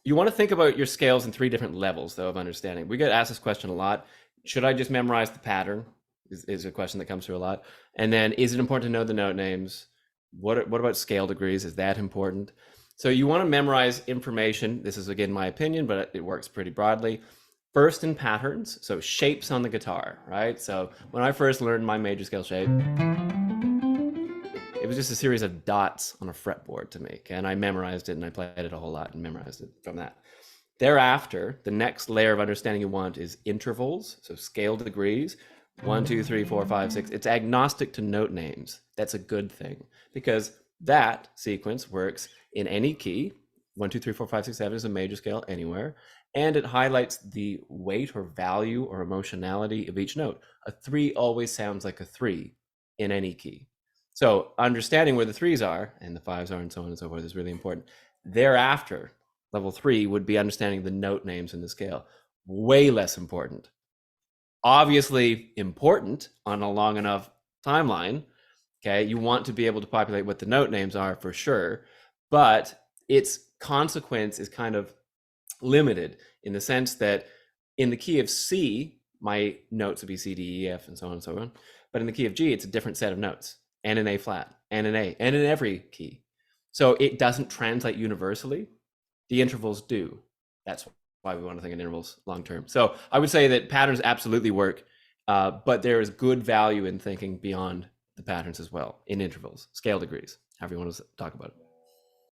You want to think about your scales in 3 different levels, though, of understanding. We get asked this question a lot. Should I just memorize the pattern? Is a question that comes through a lot. And then, is it important to know the note names? What about scale degrees? Is that important? So you want to memorize information. This is, again, my opinion, but it works pretty broadly. First in patterns, so shapes on the guitar, right? So when I first learned my major scale shape, it was just a series of dots on a fretboard to make, and I memorized it, and I played it a whole lot and memorized it from that. Thereafter, the next layer of understanding you want is intervals, so scale degrees, 1, 2, 3, 4, 5, 6. It's agnostic to note names. That's a good thing, because that sequence works in any key. 1, 2, 3, 4, 5, 6, 7 is a major scale anywhere, and it highlights the weight or value or emotionality of each note. A 3 always sounds like a 3 in any key. So understanding where the 3s are and the 5s are and so on and so forth is really important. Thereafter, level 3 would be understanding the note names in the scale. Way less important. Obviously important on a long enough timeline. Okay, you want to be able to populate what the note names are for sure, but its consequence is kind of limited in the sense that in the key of C, my notes would be C, D, E, F, and so on and so on. But in the key of G, it's a different set of notes, and an A flat, and an A, and in every key. So it doesn't translate universally. The intervals do. That's why we want to think in intervals long term. So I would say that patterns absolutely work, but there is good value in thinking beyond the patterns as well, in intervals, scale degrees, however you want to talk about it.